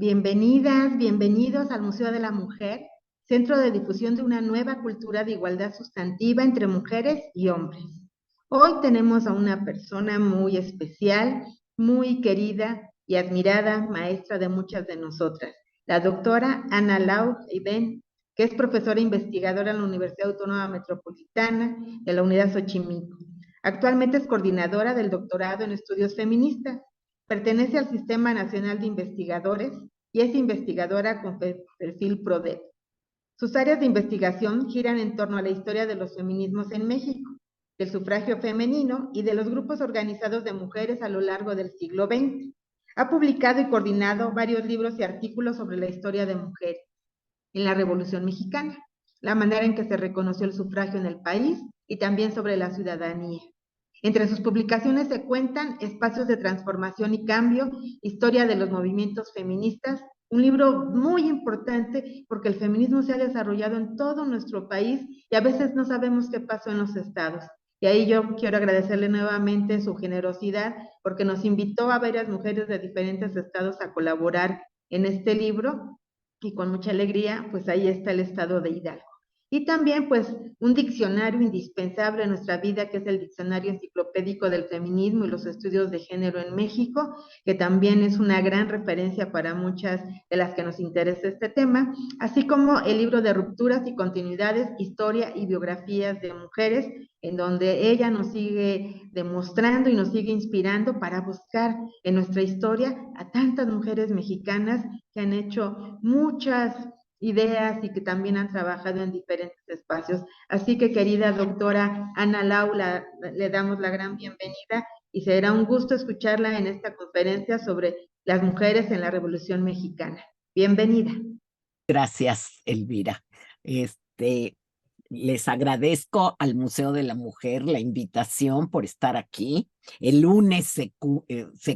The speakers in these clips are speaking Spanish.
Bienvenidas, bienvenidos al Museo de la Mujer, centro de difusión de una nueva cultura de igualdad sustantiva entre mujeres y hombres. Hoy tenemos a una persona muy especial, muy querida y admirada, maestra de muchas de nosotras, la doctora Ana Lau Ibén, que es profesora investigadora en la Universidad Autónoma Metropolitana de la Unidad Xochimilco. Actualmente es coordinadora del doctorado en estudios feministas. Pertenece al Sistema Nacional de Investigadores y es investigadora con perfil PRODEP. Sus áreas de investigación giran en torno a la historia de los feminismos en México, del sufragio femenino y de los grupos organizados de mujeres a lo largo del siglo XX. Ha publicado y coordinado varios libros y artículos sobre la historia de mujeres en la Revolución Mexicana, la manera en que se reconoció el sufragio en el país y también sobre la ciudadanía. Entre sus publicaciones se cuentan Espacios de Transformación y Cambio, Historia de los Movimientos Feministas, un libro muy importante porque el feminismo se ha desarrollado en todo nuestro país y a veces no sabemos qué pasó en los estados. Y ahí yo quiero agradecerle nuevamente su generosidad porque nos invitó a varias mujeres de diferentes estados a colaborar en este libro y con mucha alegría, pues ahí está el estado de Hidalgo. Y también, pues, un diccionario indispensable en nuestra vida, que es el Diccionario Enciclopédico del Feminismo y los Estudios de Género en México, que también es una gran referencia para muchas de las que nos interesa este tema, así como el libro de Rupturas y Continuidades, Historia y Biografías de Mujeres, en donde ella nos sigue demostrando y nos sigue inspirando para buscar en nuestra historia a tantas mujeres mexicanas que han hecho muchas ideas y que también han trabajado en diferentes espacios. Así que, querida doctora Ana Laula, le damos la gran bienvenida y será un gusto escucharla en esta conferencia sobre las mujeres en la Revolución Mexicana. Bienvenida. Gracias, Elvira. Les agradezco al Museo de la Mujer la invitación por estar aquí. El lunes se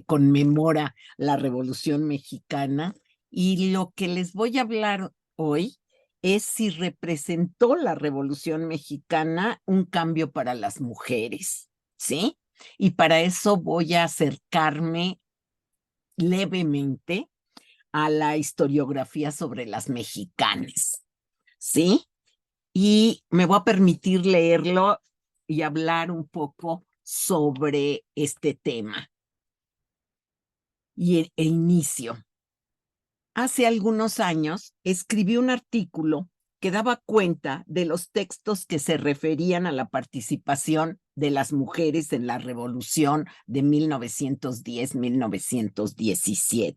conmemora la Revolución Mexicana y lo que les voy a hablar hoy es si representó la Revolución Mexicana un cambio para las mujeres, ¿sí? Y para eso voy a acercarme levemente a la historiografía sobre las mexicanas, ¿sí? Y me voy a permitir leerlo y hablar un poco sobre este tema. E inicio. Hace algunos años escribí un artículo que daba cuenta de los textos que se referían a la participación de las mujeres en la Revolución de 1910-1917.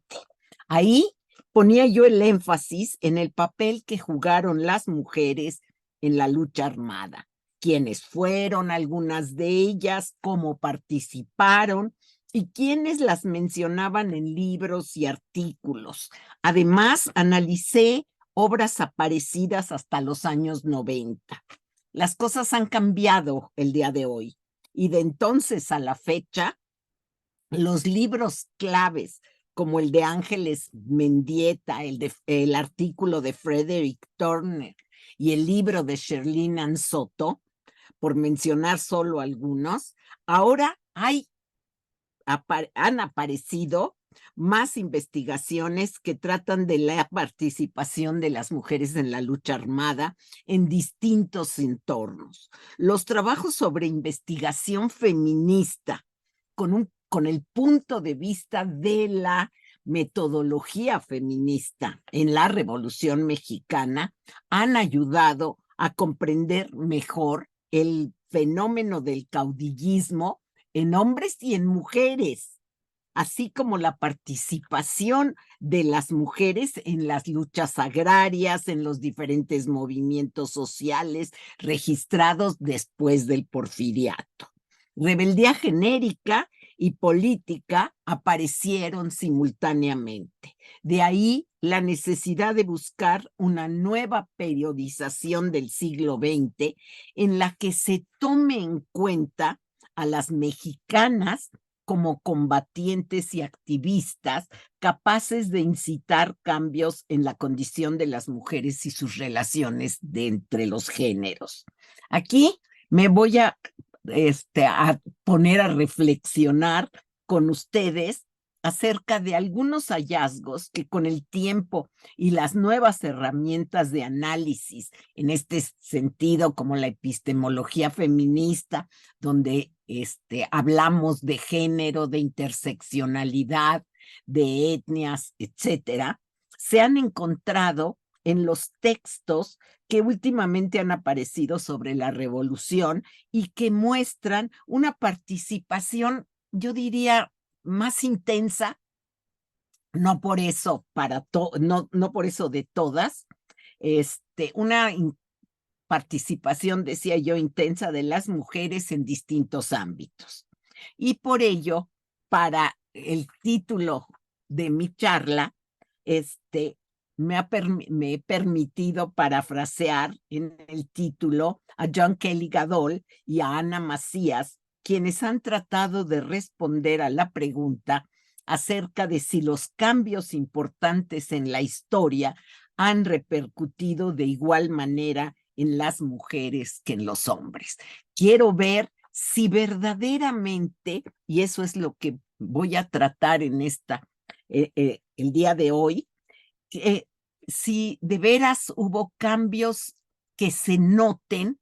Ahí ponía yo el énfasis en el papel que jugaron las mujeres en la lucha armada, quiénes fueron algunas de ellas, cómo participaron y quiénes las mencionaban en libros y artículos. Además, analicé obras aparecidas hasta los años 90. Las cosas han cambiado el día de hoy y de entonces a la fecha, los libros claves como el de Ángeles Mendieta, el artículo de Frederick Turner y el libro de Sherlyn Ann Soto, por mencionar solo algunos, ahora han aparecido más investigaciones que tratan de la participación de las mujeres en la lucha armada en distintos entornos. Los trabajos sobre investigación feminista con el punto de vista de la metodología feminista en la Revolución Mexicana han ayudado a comprender mejor el fenómeno del caudillismo en hombres y en mujeres, así como la participación de las mujeres en las luchas agrarias, en los diferentes movimientos sociales registrados después del Porfiriato. Rebeldía genérica y política aparecieron simultáneamente. De ahí la necesidad de buscar una nueva periodización del siglo XX en la que se tome en cuenta a las mexicanas como combatientes y activistas capaces de incitar cambios en la condición de las mujeres y sus relaciones entre los géneros. Aquí me voy a poner a reflexionar con ustedes acerca de algunos hallazgos que con el tiempo y las nuevas herramientas de análisis, en este sentido, como la epistemología feminista, donde hablamos de género, de interseccionalidad, de etnias, etcétera, se han encontrado en los textos que últimamente han aparecido sobre la revolución y que muestran una participación, yo diría, más intensa, no por eso no por eso de todas, una participación, decía yo, intensa de las mujeres en distintos ámbitos. Y por ello, para el título de mi charla, me he permitido parafrasear en el título a John Kelly Gadol y a Ana Macías, quienes han tratado de responder a la pregunta acerca de si los cambios importantes en la historia han repercutido de igual manera en las mujeres que en los hombres. Quiero ver si verdaderamente, y eso es lo que voy a tratar en el día de hoy, si de veras hubo cambios que se noten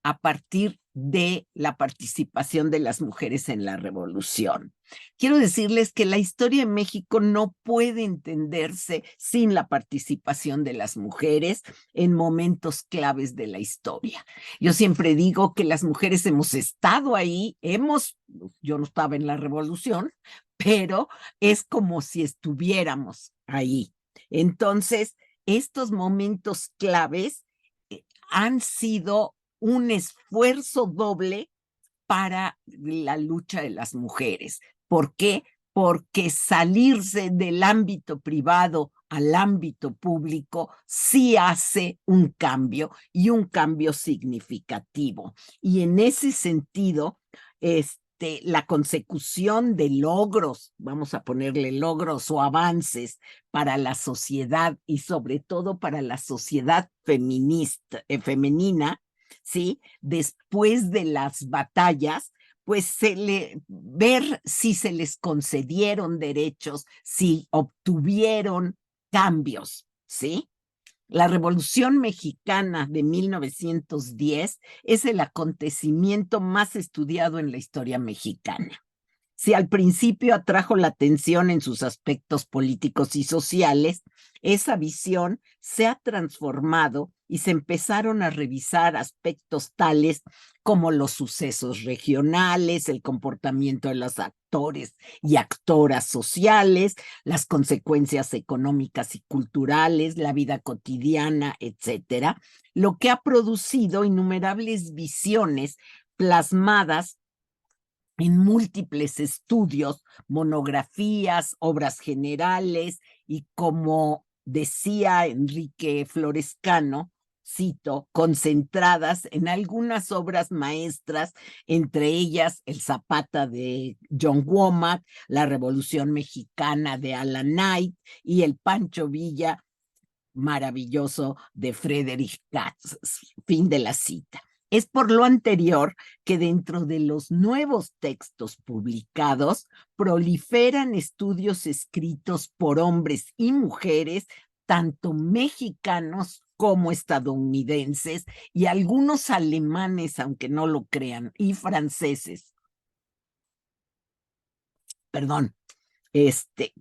a partir de la participación de las mujeres en la revolución. Quiero decirles que la historia de México no puede entenderse sin la participación de las mujeres en momentos claves de la historia. Yo siempre digo que las mujeres hemos estado ahí, yo no estaba en la revolución, pero es como si estuviéramos ahí. Entonces, estos momentos claves han sido un esfuerzo doble para la lucha de las mujeres. ¿Por qué? Porque salirse del ámbito privado al ámbito público sí hace un cambio y un cambio significativo. Y en ese sentido, la consecución de logros, vamos a ponerle logros o avances para la sociedad y sobre todo para la sociedad femenina, ¿sí? Después de las batallas, pues ver si se les concedieron derechos, si obtuvieron cambios, ¿sí? La Revolución Mexicana de 1910 es el acontecimiento más estudiado en la historia mexicana. Si al principio atrajo la atención en sus aspectos políticos y sociales, esa visión se ha transformado y se empezaron a revisar aspectos tales como los sucesos regionales, el comportamiento de los actores y actoras sociales, las consecuencias económicas y culturales, la vida cotidiana, etcétera, lo que ha producido innumerables visiones plasmadas en múltiples estudios, monografías, obras generales y, como decía Enrique Florescano, cito, concentradas en algunas obras maestras, entre ellas El Zapata de John Womack, La Revolución Mexicana de Alan Knight y El Pancho Villa maravilloso de Friedrich Katz. Fin de la cita. Es por lo anterior que dentro de los nuevos textos publicados proliferan estudios escritos por hombres y mujeres, tanto mexicanos como estadounidenses, y algunos alemanes, aunque no lo crean, y franceses. Perdón.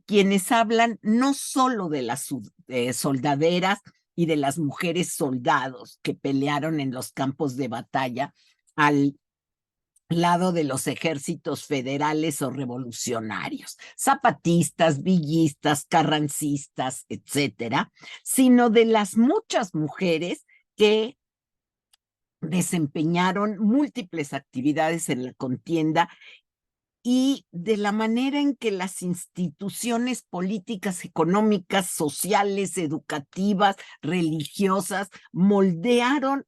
Quienes hablan no solo de las soldaderas y de las mujeres soldados que pelearon en los campos de batalla al lado de los ejércitos federales o revolucionarios, zapatistas, villistas, carrancistas, etcétera, sino de las muchas mujeres que desempeñaron múltiples actividades en la contienda y de la manera en que las instituciones políticas, económicas, sociales, educativas, religiosas, moldearon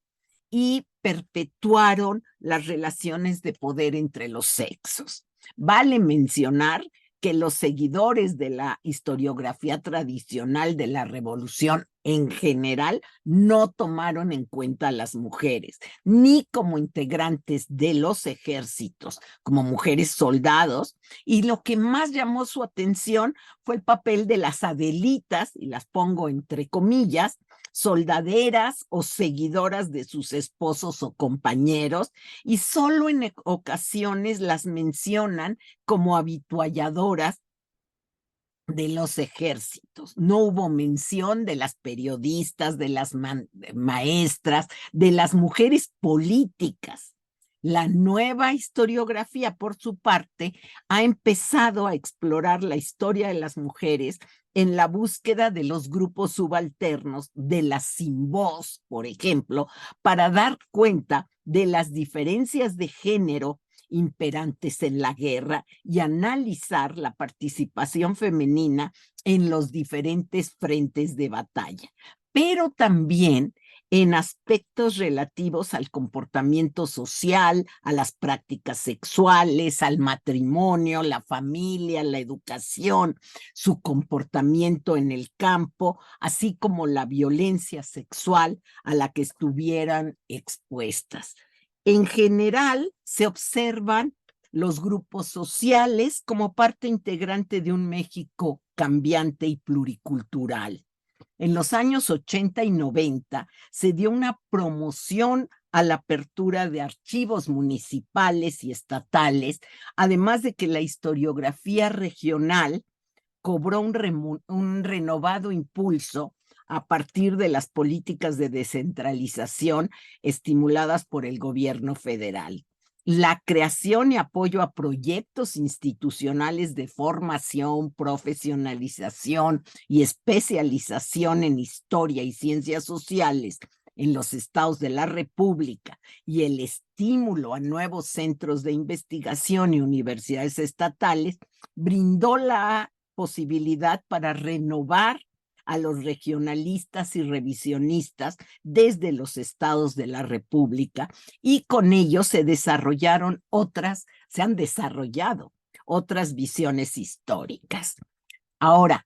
y perpetuaron las relaciones de poder entre los sexos. Vale mencionar que los seguidores de la historiografía tradicional de la revolución en general no tomaron en cuenta a las mujeres, ni como integrantes de los ejércitos, como mujeres soldados, y lo que más llamó su atención fue el papel de las adelitas, y las pongo entre comillas, soldaderas o seguidoras de sus esposos o compañeros, y solo en ocasiones las mencionan como habitualladoras de los ejércitos. No hubo mención de las periodistas, de las maestras, de las mujeres políticas. La nueva historiografía, por su parte, ha empezado a explorar la historia de las mujeres en la búsqueda de los grupos subalternos, de las sin voz, por ejemplo, para dar cuenta de las diferencias de género imperantes en la guerra y analizar la participación femenina en los diferentes frentes de batalla, pero también en aspectos relativos al comportamiento social, a las prácticas sexuales, al matrimonio, la familia, la educación, su comportamiento en el campo, así como la violencia sexual a la que estuvieran expuestas. En general, se observan los grupos sociales como parte integrante de un México cambiante y pluricultural. En los años 80 y 90 se dio una promoción a la apertura de archivos municipales y estatales, además de que la historiografía regional cobró un renovado impulso a partir de las políticas de descentralización estimuladas por el gobierno federal. La creación y apoyo a proyectos institucionales de formación, profesionalización y especialización en historia y ciencias sociales en los estados de la República y el estímulo a nuevos centros de investigación y universidades estatales brindó la posibilidad para renovar a los regionalistas y revisionistas desde los estados de la República, y con ello se han desarrollado otras visiones históricas. Ahora,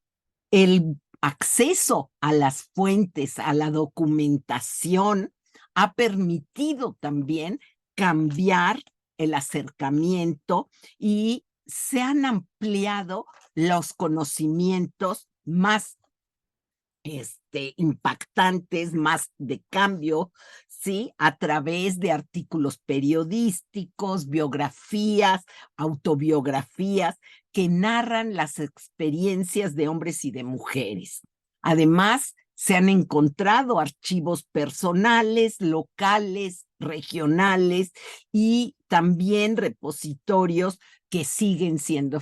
el acceso a las fuentes, a la documentación, ha permitido también cambiar el acercamiento y se han ampliado los conocimientos más impactantes, más de cambio, ¿sí? A través de artículos periodísticos, biografías, autobiografías que narran las experiencias de hombres y de mujeres. Además, se han encontrado archivos personales, locales, regionales y también repositorios que siguen siendo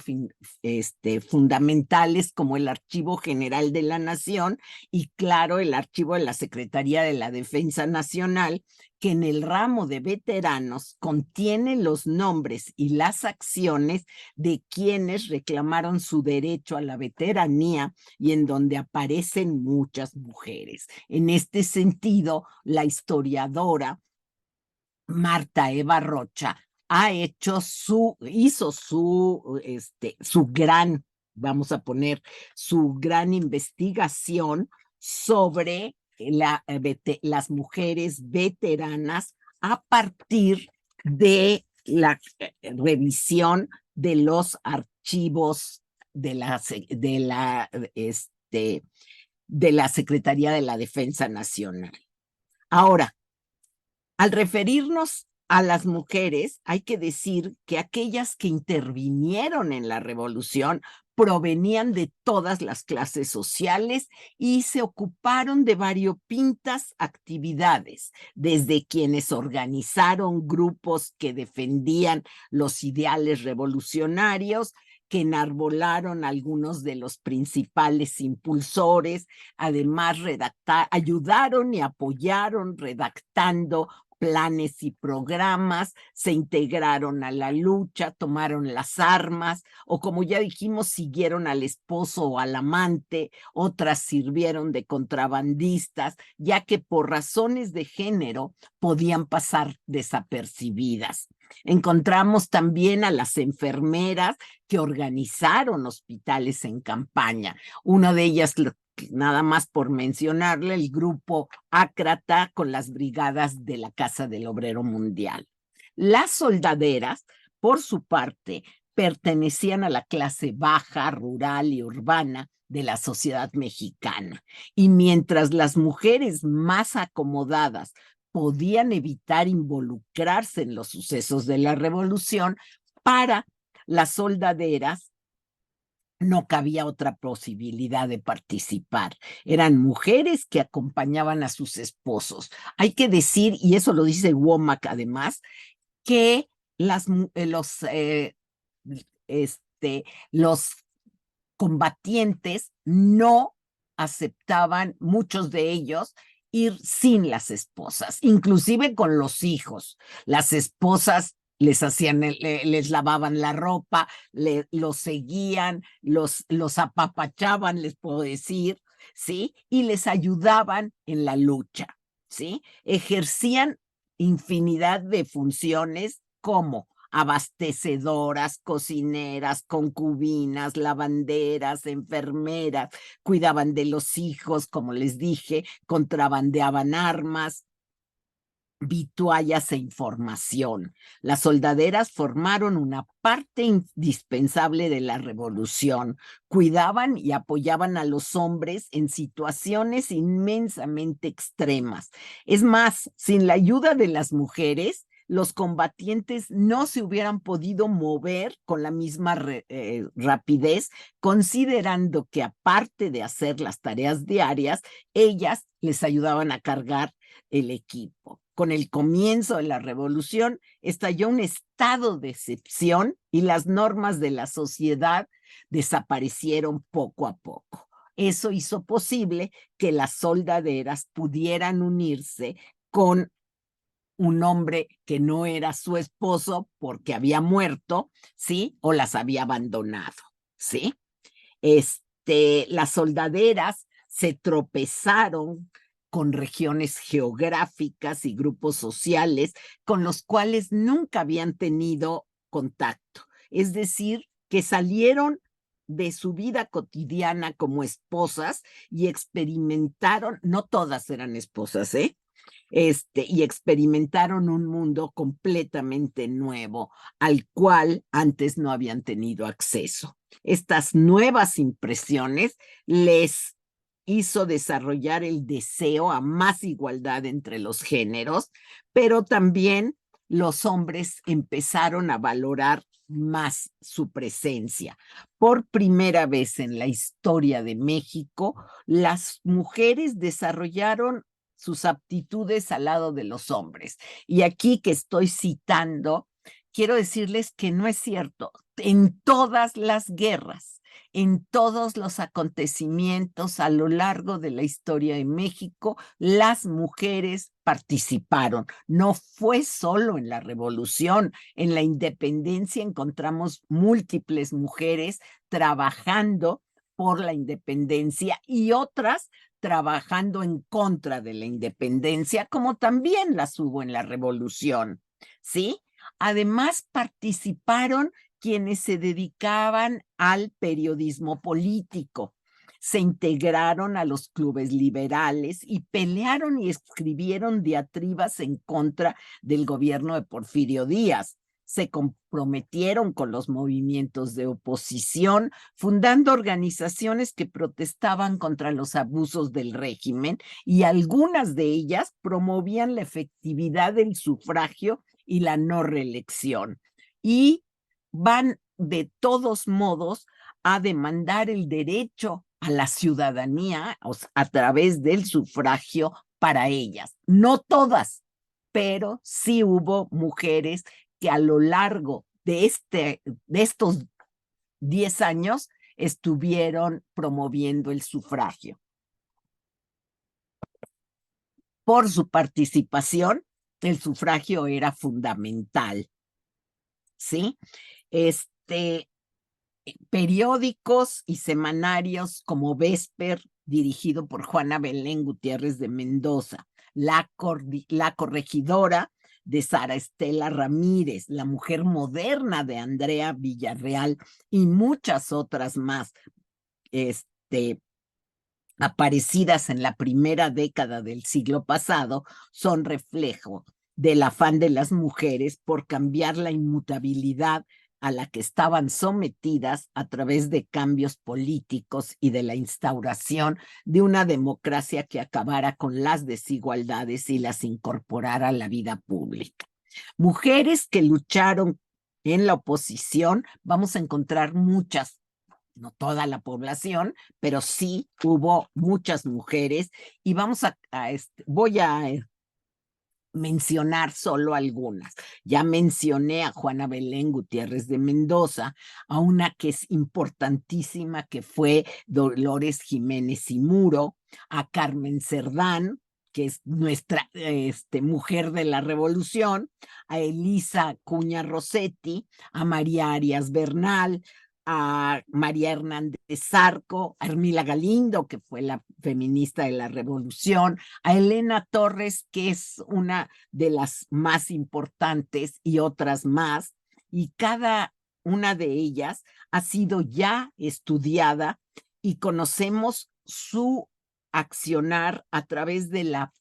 fundamentales, como el Archivo General de la Nación y, claro, el archivo de la Secretaría de la Defensa Nacional, que en el ramo de veteranos contiene los nombres y las acciones de quienes reclamaron su derecho a la veteranía y en donde aparecen muchas mujeres. En este sentido, la historiadora Marta Eva Rocha hizo su gran, vamos a poner, su gran investigación sobre las mujeres veteranas a partir de la revisión de los archivos de la Secretaría de la Defensa Nacional. Ahora, al referirnos a las mujeres, hay que decir que aquellas que intervinieron en la revolución provenían de todas las clases sociales y se ocuparon de variopintas actividades, desde quienes organizaron grupos que defendían los ideales revolucionarios, que enarbolaron algunos de los principales impulsores, además ayudaron y apoyaron redactando planes y programas, se integraron a la lucha, tomaron las armas, o como ya dijimos, siguieron al esposo o al amante, otras sirvieron de contrabandistas, ya que por razones de género podían pasar desapercibidas. Encontramos también a las enfermeras que organizaron hospitales en campaña. Una de ellas, nada más por mencionarle, el grupo Ácrata con las brigadas de la Casa del Obrero Mundial. Las soldaderas, por su parte, pertenecían a la clase baja, rural y urbana de la sociedad mexicana. Y mientras las mujeres más acomodadas podían evitar involucrarse en los sucesos de la revolución, para las soldaderas no cabía otra posibilidad de participar. Eran mujeres que acompañaban a sus esposos. Hay que decir, y eso lo dice Womack además, que los combatientes no aceptaban, muchos de ellos, ir sin las esposas, inclusive con los hijos. Las esposas les lavaban la ropa, los seguían, los apapachaban, les puedo decir, ¿sí? Y les ayudaban en la lucha, ¿sí? Ejercían infinidad de funciones como abastecedoras, cocineras, concubinas, lavanderas, enfermeras, cuidaban de los hijos, como les dije, contrabandeaban armas, vituallas e información. Las soldaderas formaron una parte indispensable de la revolución. Cuidaban y apoyaban a los hombres en situaciones inmensamente extremas. Es más, sin la ayuda de las mujeres, los combatientes no se hubieran podido mover con la misma rapidez, considerando que aparte de hacer las tareas diarias, ellas les ayudaban a cargar el equipo. Con el comienzo de la revolución, estalló un estado de excepción y las normas de la sociedad desaparecieron poco a poco. Eso hizo posible que las soldaderas pudieran unirse con un hombre que no era su esposo porque había muerto, ¿sí? O las había abandonado, ¿sí? Las soldaderas se tropezaron con regiones geográficas y grupos sociales con los cuales nunca habían tenido contacto. Es decir, que salieron de su vida cotidiana como esposas y experimentaron, no todas eran esposas, y experimentaron un mundo completamente nuevo al cual antes no habían tenido acceso. Estas nuevas impresiones les hizo desarrollar el deseo a más igualdad entre los géneros, pero también los hombres empezaron a valorar más su presencia. Por primera vez en la historia de México, las mujeres desarrollaron sus aptitudes al lado de los hombres. Y aquí que estoy citando, quiero decirles que no es cierto. En todas las guerras, en todos los acontecimientos a lo largo de la historia de México, las mujeres participaron. No fue solo en la revolución, en la independencia encontramos múltiples mujeres trabajando por la independencia y otras trabajando en contra de la independencia, como también las hubo en la revolución, ¿sí? Además, participaron quienes se dedicaban al periodismo político. Se integraron a los clubes liberales y pelearon y escribieron diatribas en contra del gobierno de Porfirio Díaz. Se comprometieron con los movimientos de oposición, fundando organizaciones que protestaban contra los abusos del régimen y algunas de ellas promovían la efectividad del sufragio y la no reelección. Y van de todos modos a demandar el derecho a la ciudadanía a través del sufragio para ellas. No todas, pero sí hubo mujeres que a lo largo de estos 10 años estuvieron promoviendo el sufragio. Por su participación, el sufragio era fundamental, ¿sí? Periódicos y semanarios como Vesper, dirigido por Juana Belén Gutiérrez de Mendoza, La Corregidora, de Sara Estela Ramírez, la mujer moderna de Andrea Villarreal y muchas otras más, aparecidas en la primera década del siglo pasado, son reflejo del afán de las mujeres por cambiar la inmutabilidad a la que estaban sometidas a través de cambios políticos y de la instauración de una democracia que acabara con las desigualdades y las incorporara a la vida pública. Mujeres que lucharon en la oposición, vamos a encontrar muchas, no toda la población, pero sí hubo muchas mujeres y voy a mencionar solo algunas. Ya mencioné a Juana Belén Gutiérrez de Mendoza, a una que es importantísima, que fue Dolores Jiménez y Muro, a Carmen Cerdán, que es nuestra mujer de la revolución, a Elisa Cuña Rossetti, a María Arias Bernal, a María Hernández Zarco, a Hermila Galindo, que fue la feminista de la revolución, a Elena Torres, que es una de las más importantes, y otras más, y cada una de ellas ha sido ya estudiada y conocemos su accionar a través de la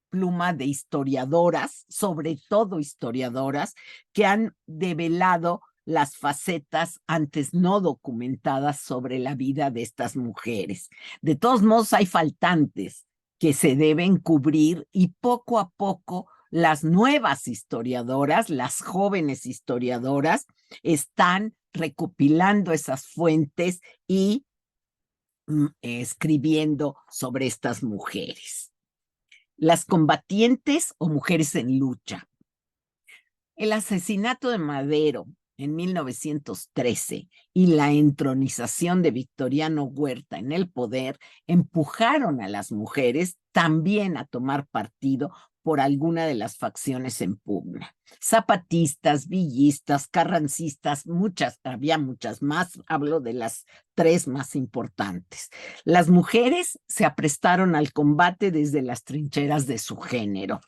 pluma de historiadoras, sobre todo historiadoras, que han develado las facetas antes no documentadas sobre la vida de estas mujeres. De todos modos, hay faltantes que se deben cubrir y poco a poco las nuevas historiadoras, las jóvenes historiadoras, están recopilando esas fuentes y escribiendo sobre estas mujeres. Las combatientes o mujeres en lucha. El asesinato de Madero en 1913 y la entronización de Victoriano Huerta en el poder empujaron a las mujeres también a tomar partido por alguna de las facciones en pugna. Zapatistas, villistas, carrancistas, había muchas más, hablo de las tres más importantes. Las mujeres se aprestaron al combate desde las trincheras de su género.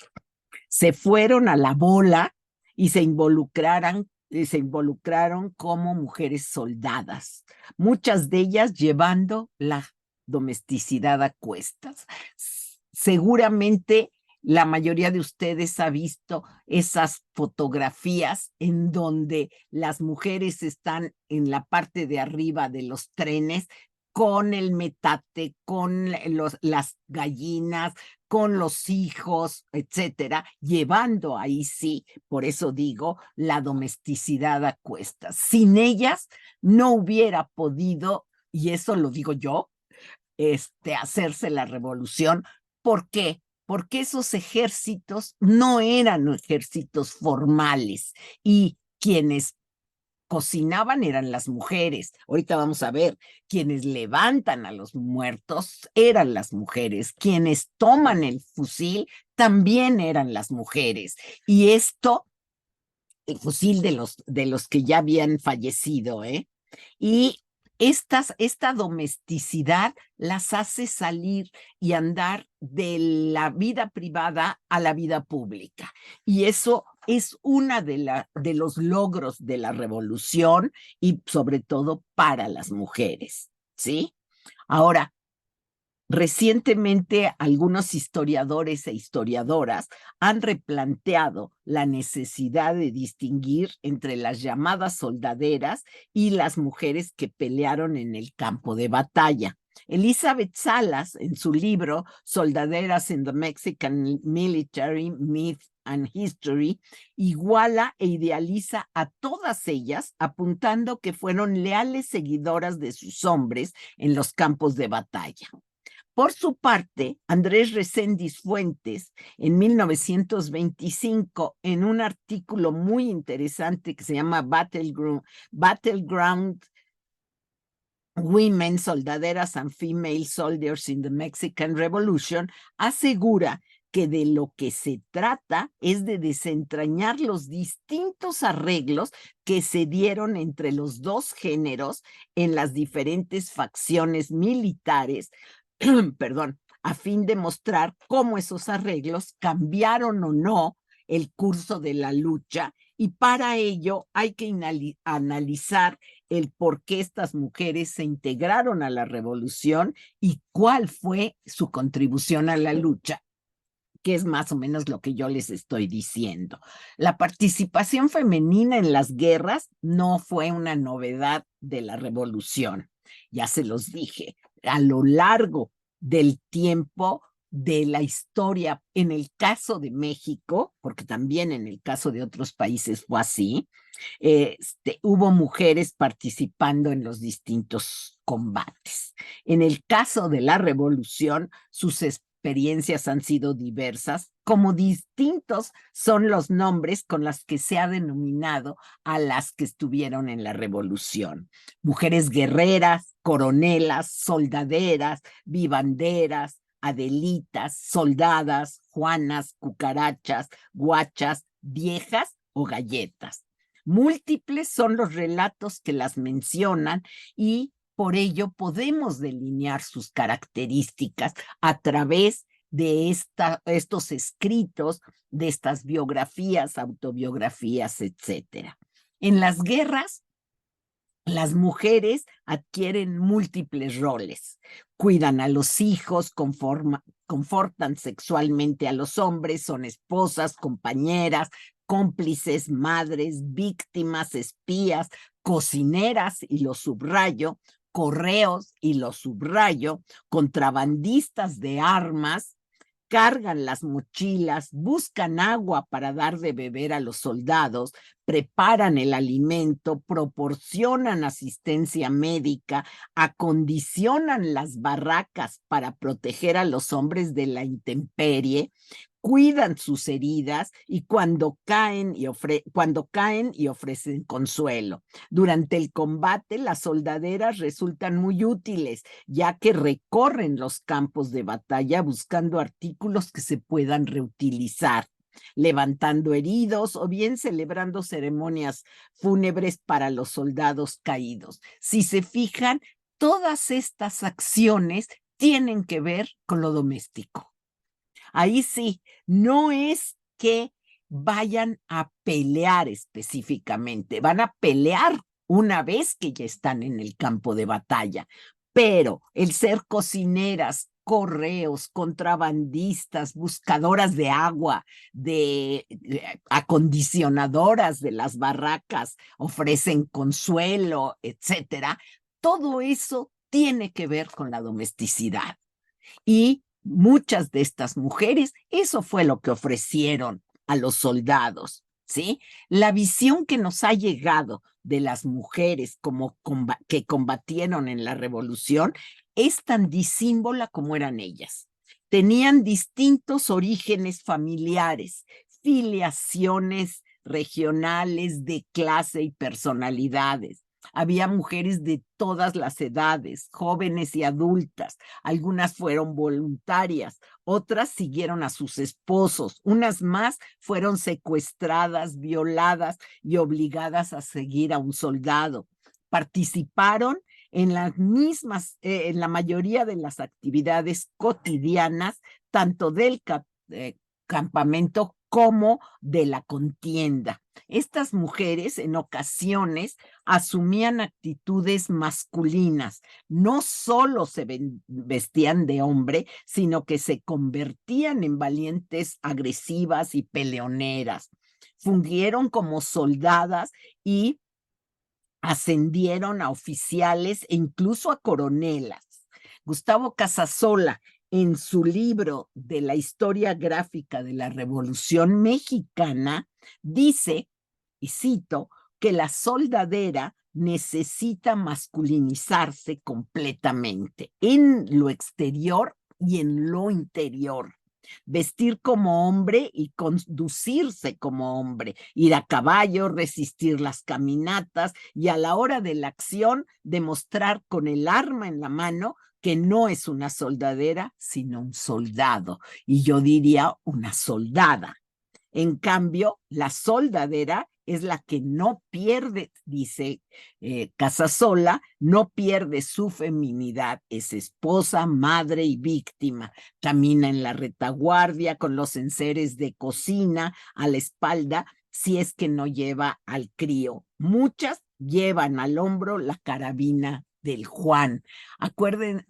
Se fueron a la bola y se involucraron como mujeres soldadas, muchas de ellas llevando la domesticidad a cuestas. Seguramente la mayoría de ustedes ha visto esas fotografías en donde las mujeres están en la parte de arriba de los trenes con el metate, con las gallinas, con los hijos, etcétera, llevando ahí sí, por eso digo, la domesticidad a cuestas. Sin ellas no hubiera podido, y eso lo digo yo, hacerse la revolución. ¿Por qué? Porque esos ejércitos no eran ejércitos formales y quienes cocinaban eran las mujeres. Ahorita vamos a ver, quienes levantan a los muertos eran las mujeres, quienes toman el fusil también eran las mujeres. Y esto, el fusil de los que ya habían fallecido, y esta domesticidad las hace salir y andar de la vida privada a la vida pública. Y eso es una de los logros de la revolución y sobre todo para las mujeres, ¿sí? Ahora, recientemente, algunos historiadores e historiadoras han replanteado la necesidad de distinguir entre las llamadas soldaderas y las mujeres que pelearon en el campo de batalla. Elizabeth Salas, en su libro Soldaderas in the Mexican Military, Myth and History, iguala e idealiza a todas ellas, apuntando que fueron leales seguidoras de sus hombres en los campos de batalla. Por su parte, Andrés Reséndiz Fuentes, en 1925, en un artículo muy interesante que se llama Battleground Women, Soldaderas and Female Soldiers in the Mexican Revolution, asegura que de lo que se trata es de desentrañar los distintos arreglos que se dieron entre los dos géneros en las diferentes facciones militares, perdón, a fin de mostrar cómo esos arreglos cambiaron o no el curso de la lucha, y para ello hay que analizar el por qué estas mujeres se integraron a la revolución y cuál fue su contribución a la lucha, que es más o menos lo que yo les estoy diciendo. La participación femenina en las guerras no fue una novedad de la revolución. Ya se los dije, a lo largo del tiempo de la historia, en el caso de México, porque también en el caso de otros países fue así, hubo mujeres participando en los distintos combates. En el caso de la revolución, sus experiencias han sido diversas, como distintos son los nombres con los que se ha denominado a las que estuvieron en la revolución. Mujeres guerreras, coronelas, soldaderas, vivanderas, adelitas, soldadas, juanas, cucarachas, guachas, viejas o galletas. Múltiples son los relatos que las mencionan y por ello podemos delinear sus características a través de estos escritos, de estas biografías, autobiografías, etc. En las guerras, las mujeres adquieren múltiples roles. Cuidan a los hijos, confortan sexualmente a los hombres, son esposas, compañeras, cómplices, madres, víctimas, espías, cocineras, y lo subrayo, correos, y lo subrayo, contrabandistas de armas, cargan las mochilas, buscan agua para dar de beber a los soldados, preparan el alimento, proporcionan asistencia médica, acondicionan las barracas para proteger a los hombres de la intemperie, cuidan sus heridas y cuando caen y ofrecen consuelo. Durante el combate, las soldaderas resultan muy útiles, ya que recorren los campos de batalla buscando artículos que se puedan reutilizar, levantando heridos o bien celebrando ceremonias fúnebres para los soldados caídos. Si se fijan, todas estas acciones tienen que ver con lo doméstico. Ahí sí, no es que vayan a pelear específicamente, van a pelear una vez que ya están en el campo de batalla, pero el ser cocineras, correos, contrabandistas, buscadoras de agua, de acondicionadoras de las barracas, ofrecen consuelo, etcétera, todo eso tiene que ver con la domesticidad. Y muchas de estas mujeres, eso fue lo que ofrecieron a los soldados, ¿sí? La visión que nos ha llegado de las mujeres que combatieron en la revolución es tan disímbola como eran ellas. Tenían distintos orígenes familiares, filiaciones regionales, de clase y personalidades. Había mujeres de todas las edades, jóvenes y adultas. Algunas fueron voluntarias, otras siguieron a sus esposos, unas más fueron secuestradas, violadas y obligadas a seguir a un soldado. Participaron en las mismas, en la mayoría de las actividades cotidianas, tanto del campamento como de la contienda. Estas mujeres en ocasiones asumían actitudes masculinas, no solo se vestían de hombre, sino que se convertían en valientes, agresivas y peleoneras. Fungieron como soldadas y ascendieron a oficiales e incluso a coronelas. Gustavo Casasola, en su libro de la historia gráfica de la Revolución Mexicana, dice, y cito, que la soldadera necesita masculinizarse completamente en lo exterior y en lo interior. Vestir como hombre y conducirse como hombre, ir a caballo, resistir las caminatas y a la hora de la acción demostrar con el arma en la mano que no es una soldadera, sino un soldado, y yo diría una soldada. En cambio, la soldadera es la que no pierde, dice Casasola, no pierde su feminidad, es esposa, madre y víctima. Camina en la retaguardia con los enseres de cocina a la espalda si es que no lleva al crío. Muchas llevan al hombro la carabina del Juan. Acuérdense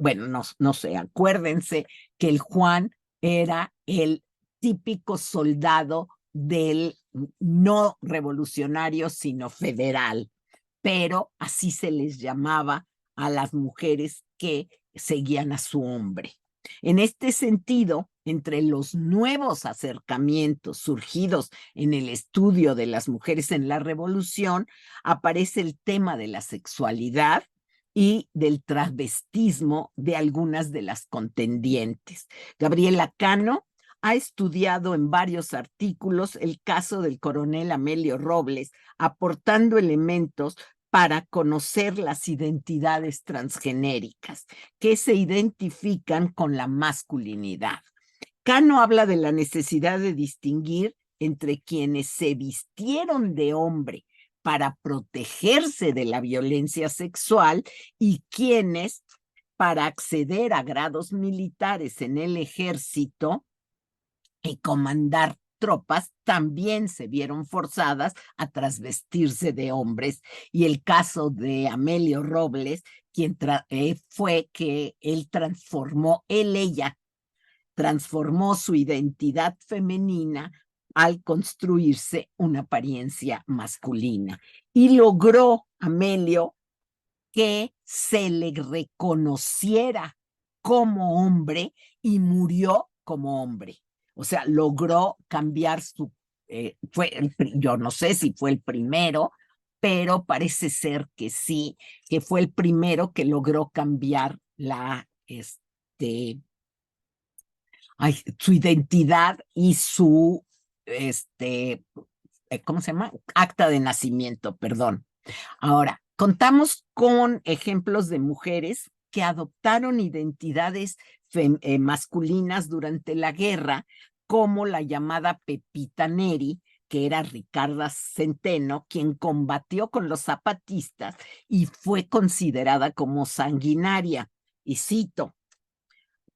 que el Juan era el típico soldado del no revolucionario, sino federal, pero así se les llamaba a las mujeres que seguían a su hombre. En este sentido, entre los nuevos acercamientos surgidos en el estudio de las mujeres en la revolución, aparece el tema de la sexualidad y del travestismo de algunas de las contendientes. Gabriela Cano ha estudiado en varios artículos el caso del coronel Amelio Robles, aportando elementos para conocer las identidades transgenéricas que se identifican con la masculinidad. Cano habla de la necesidad de distinguir entre quienes se vistieron de hombre para protegerse de la violencia sexual y quienes, para acceder a grados militares en el ejército y comandar tropas, también se vieron forzadas a trasvestirse de hombres. Y el caso de Amelio Robles, quien fue que ella transformó su identidad femenina al construirse una apariencia masculina. Y logró, Amelio, que se le reconociera como hombre y murió como hombre. O sea, logró cambiar yo no sé si fue el primero, pero parece ser que sí, que fue el primero que logró cambiar su identidad y su, ¿cómo se llama? Acta de nacimiento, perdón. Ahora, contamos con ejemplos de mujeres que adoptaron identidades masculinas durante la guerra, como la llamada Pepita Neri, que era Ricarda Centeno, quien combatió con los zapatistas y fue considerada como sanguinaria. Y cito: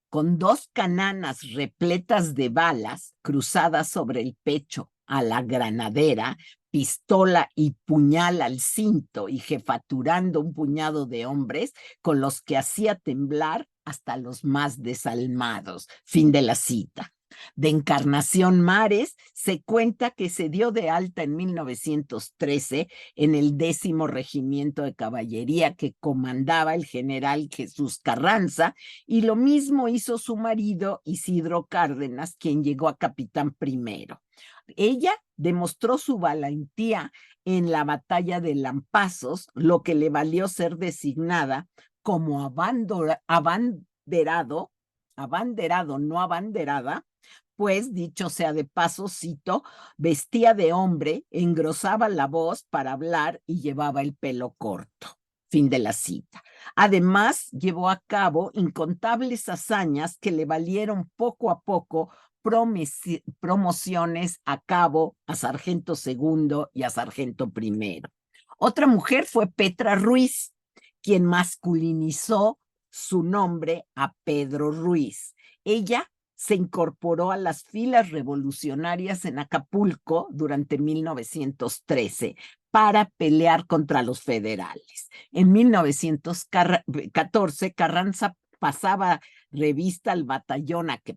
con 2 cananas repletas de balas cruzadas sobre el pecho a la granadera, pistola y puñal al cinto y jefaturando un puñado de hombres con los que hacía temblar hasta los más desalmados. Fin de la cita. De Encarnación Mares se cuenta que se dio de alta en 1913 en el 10º Regimiento de Caballería que comandaba el general Jesús Carranza, y lo mismo hizo su marido Isidro Cárdenas, quien llegó a capitán primero. Ella demostró su valentía en la batalla de Lampazos, lo que le valió ser designada como abanderado, no abanderada, pues, dicho sea de paso, cito, vestía de hombre, engrosaba la voz para hablar y llevaba el pelo corto. Fin de la cita. Además, llevó a cabo incontables hazañas que le valieron poco a poco promociones a cabo, a sargento segundo y a sargento primero. Otra mujer fue Petra Ruiz, quien masculinizó su nombre a Pedro Ruiz. Ella se incorporó a las filas revolucionarias en Acapulco durante 1913 para pelear contra los federales. En 1914, Carranza pasaba revista al batallón al que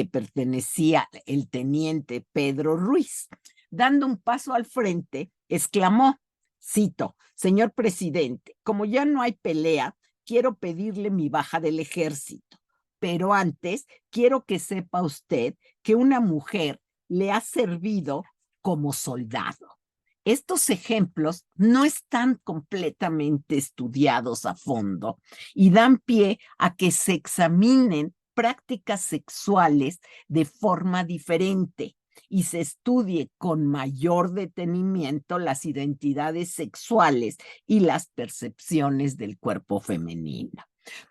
pertenecía el teniente Pedro Ruiz. Dando un paso al frente, exclamó, cito: señor presidente, como ya no hay pelea, quiero pedirle mi baja del ejército. Pero antes quiero que sepa usted que una mujer le ha servido como soldado. Estos ejemplos no están completamente estudiados a fondo y dan pie a que se examinen prácticas sexuales de forma diferente y se estudie con mayor detenimiento las identidades sexuales y las percepciones del cuerpo femenino.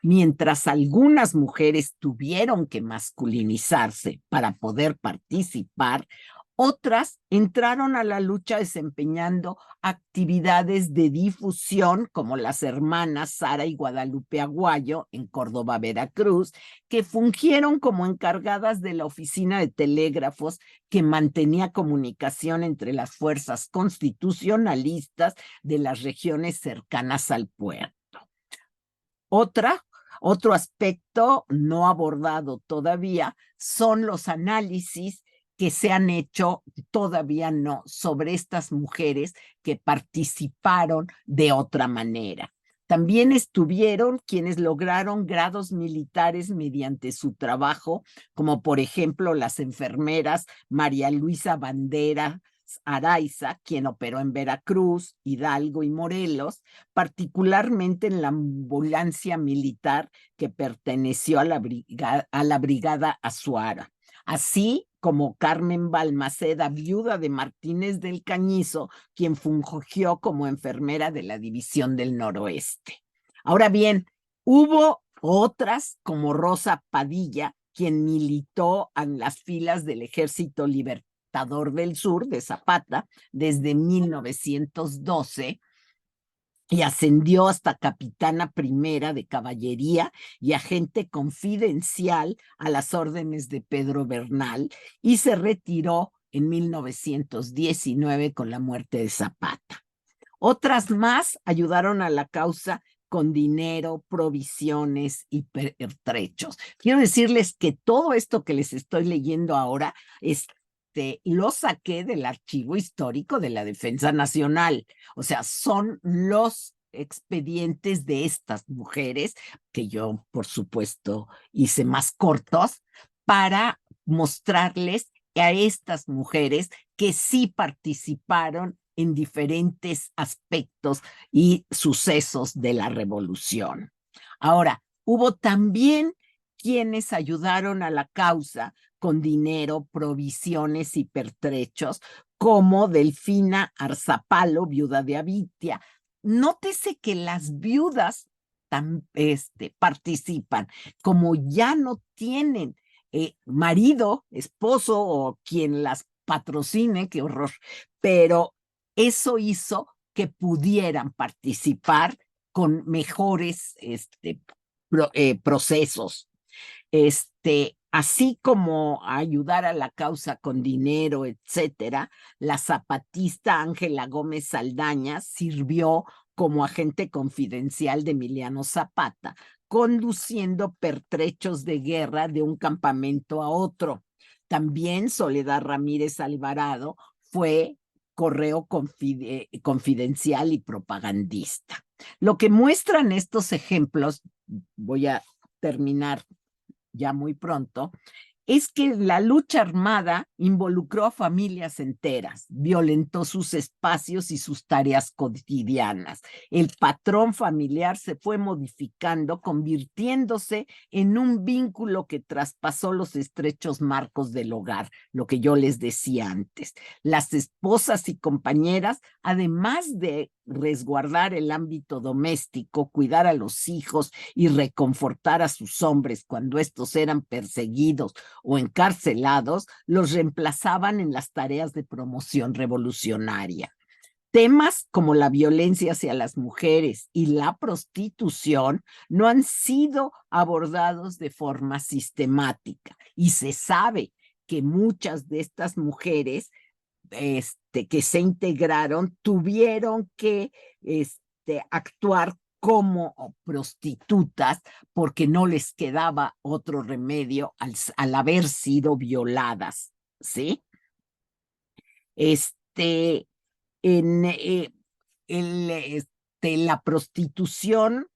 Mientras algunas mujeres tuvieron que masculinizarse para poder participar, Otras entraron a la lucha desempeñando actividades de difusión, como las hermanas Sara y Guadalupe Aguayo en Córdoba, Veracruz, que fungieron como encargadas de la oficina de telégrafos que mantenía comunicación entre las fuerzas constitucionalistas de las regiones cercanas al puerto. Otro aspecto no abordado todavía son los análisis que se han hecho, todavía no, sobre estas mujeres que participaron de otra manera. También estuvieron quienes lograron grados militares mediante su trabajo, como por ejemplo las enfermeras María Luisa Bandera Araiza, quien operó en Veracruz, Hidalgo y Morelos, particularmente en la ambulancia militar que perteneció a la brigada Azuara, así como Carmen Balmaceda, viuda de Martínez del Cañizo, quien fungió como enfermera de la División del Noroeste. Ahora bien, hubo otras como Rosa Padilla, quien militó en las filas del Ejército Libertador del Sur de Zapata desde 1912 y ascendió hasta capitana primera de caballería y agente confidencial a las órdenes de Pedro Bernal, y se retiró en 1919 con la muerte de Zapata. Otras más ayudaron a la causa con dinero, provisiones y pertrechos. Quiero decirles que todo esto que les estoy leyendo ahora lo saqué del archivo histórico de la Defensa Nacional. O sea, son los expedientes de estas mujeres, que yo, por supuesto, hice más cortos, para mostrarles a estas mujeres que sí participaron en diferentes aspectos y sucesos de la revolución. Ahora, hubo también quienes ayudaron a la causa con dinero, provisiones y pertrechos, como Delfina Arzapalo, viuda de Avitia. Nótese que las viudas participan, como ya no tienen marido, esposo o quien las patrocine, qué horror, pero eso hizo que pudieran participar con mejores procesos. Así como ayudar a la causa con dinero, etcétera, la zapatista Ángela Gómez Saldaña sirvió como agente confidencial de Emiliano Zapata, conduciendo pertrechos de guerra de un campamento a otro. También Soledad Ramírez Alvarado fue correo confidencial y propagandista. Lo que muestran estos ejemplos, voy a terminar ya muy pronto, es que la lucha armada involucró a familias enteras, violentó sus espacios y sus tareas cotidianas. El patrón familiar se fue modificando, convirtiéndose en un vínculo que traspasó los estrechos marcos del hogar, lo que yo les decía antes. Las esposas y compañeras, además de resguardar el ámbito doméstico, cuidar a los hijos y reconfortar a sus hombres cuando estos eran perseguidos o encarcelados, los reemplazaban en las tareas de promoción revolucionaria. Temas como la violencia hacia las mujeres y la prostitución no han sido abordados de forma sistemática, y se sabe que muchas de estas mujeres que se integraron tuvieron que actuar como prostitutas porque no les quedaba otro remedio al haber sido violadas, ¿sí? La prostitución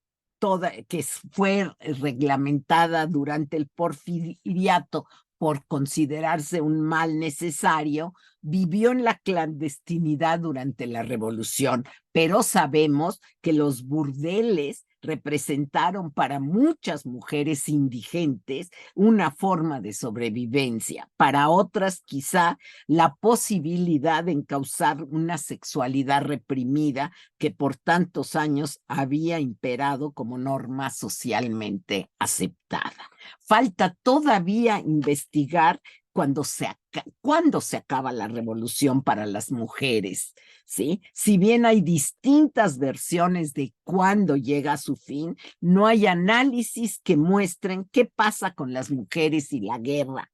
que fue reglamentada durante el porfiriato por considerarse un mal necesario, vivió en la clandestinidad durante la revolución, pero sabemos que los burdeles representaron para muchas mujeres indigentes una forma de sobrevivencia, para otras quizá la posibilidad de encauzar una sexualidad reprimida que por tantos años había imperado como norma socialmente aceptada. Falta todavía investigar cuándo se acaba la revolución para las mujeres, ¿sí? Si bien hay distintas versiones de cuándo llega a su fin, no hay análisis que muestren qué pasa con las mujeres y la guerra.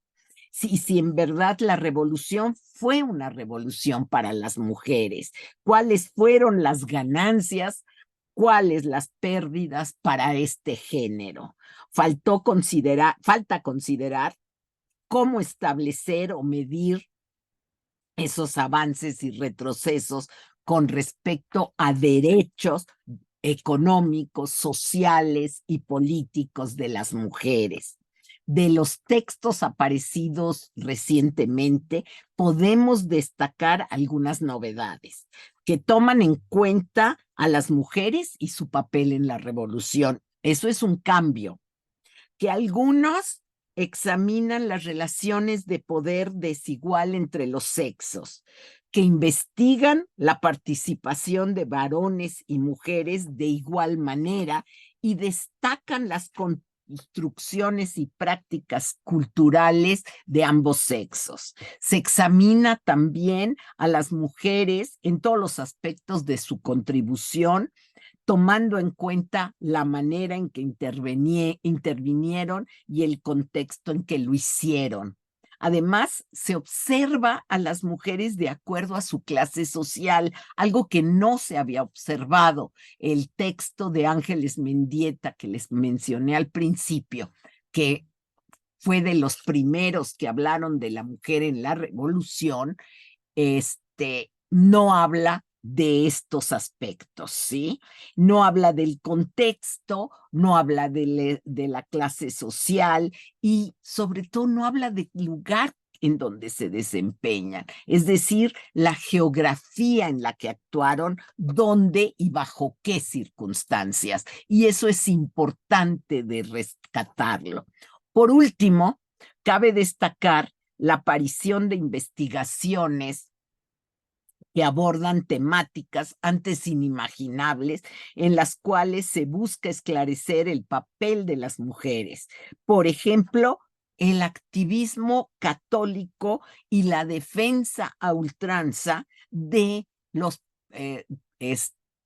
Si en verdad la revolución fue una revolución para las mujeres, cuáles fueron las ganancias, cuáles las pérdidas para este género. Falta considerar cómo establecer o medir esos avances y retrocesos con respecto a derechos económicos, sociales y políticos de las mujeres. De los textos aparecidos recientemente, podemos destacar algunas novedades que toman en cuenta a las mujeres y su papel en la revolución. Eso es un cambio. Que algunos examinan las relaciones de poder desigual entre los sexos, que investigan la participación de varones y mujeres de igual manera y destacan las construcciones y prácticas culturales de ambos sexos. Se examina también a las mujeres en todos los aspectos de su contribución, tomando en cuenta la manera en que intervinieron y el contexto en que lo hicieron. Además, se observa a las mujeres de acuerdo a su clase social, algo que no se había observado. El texto de Ángeles Mendieta que les mencioné al principio, que fue de los primeros que hablaron de la mujer en la revolución, no habla de estos aspectos, ¿sí? No habla del contexto, no habla de la clase social y sobre todo no habla del lugar en donde se desempeñan, es decir, la geografía en la que actuaron, dónde y bajo qué circunstancias. Y eso es importante de rescatarlo. Por último, cabe destacar la aparición de investigaciones que abordan temáticas antes inimaginables en las cuales se busca esclarecer el papel de las mujeres. Por ejemplo, el activismo católico y la defensa a ultranza de los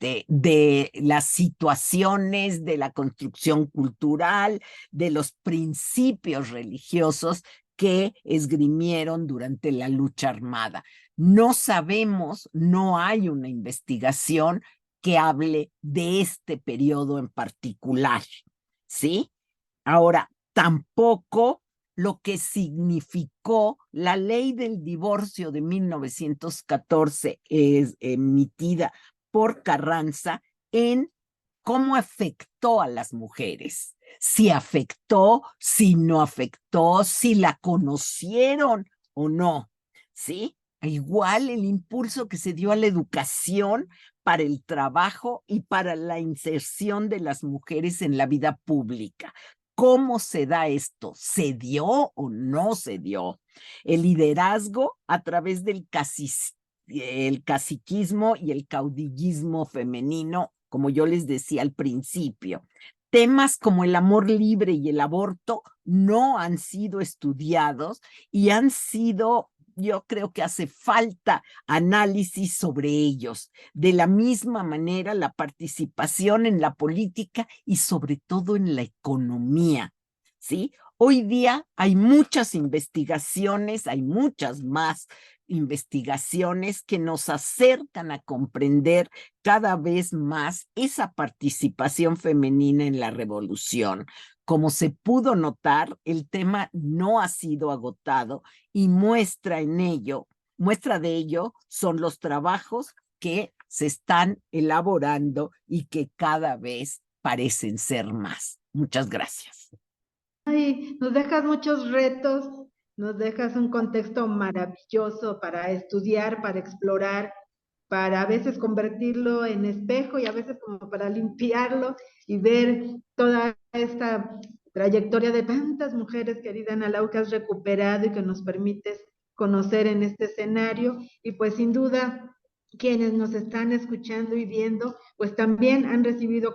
de las situaciones, de la construcción cultural, de los principios religiosos que esgrimieron durante la lucha armada. No sabemos, no hay una investigación que hable de este periodo en particular, ¿sí? Ahora, tampoco lo que significó la ley del divorcio de 1914 emitida por Carranza en cómo afectó a las mujeres. Si afectó, si no afectó, si la conocieron o no, ¿sí? Igual el impulso que se dio a la educación para el trabajo y para la inserción de las mujeres en la vida pública. ¿Cómo se da esto? ¿Se dio o no se dio? El liderazgo a través del caciquismo y el caudillismo femenino, como yo les decía al principio. Temas como el amor libre y el aborto no han sido estudiados y han sido, yo creo que hace falta análisis sobre ellos. De la misma manera, la participación en la política y sobre todo en la economía, ¿sí? Hoy día hay muchas investigaciones, hay muchas más investigaciones que nos acercan a comprender cada vez más esa participación femenina en la revolución. Como se pudo notar, el tema no ha sido agotado y muestra de ello son los trabajos que se están elaborando y que cada vez parecen ser más. Muchas gracias. Ay, nos dejas muchos retos, nos dejas un contexto maravilloso para estudiar, para explorar, para a veces convertirlo en espejo y a veces como para limpiarlo y ver toda esta trayectoria de tantas mujeres, querida Ana Lau, que has recuperado y que nos permites conocer en este escenario. Y pues sin duda quienes nos están escuchando y viendo, pues también han recibido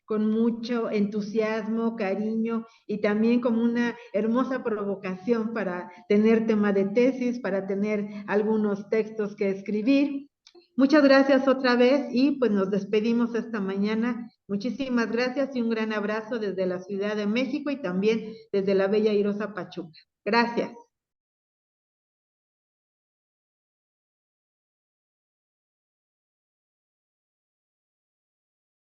con mucho entusiasmo, cariño y también como una hermosa provocación para tener tema de tesis, para tener algunos textos que escribir. Muchas gracias otra vez y pues nos despedimos esta mañana. Muchísimas gracias y un gran abrazo desde la Ciudad de México y también desde la bella Irosa Pachuca. Gracias.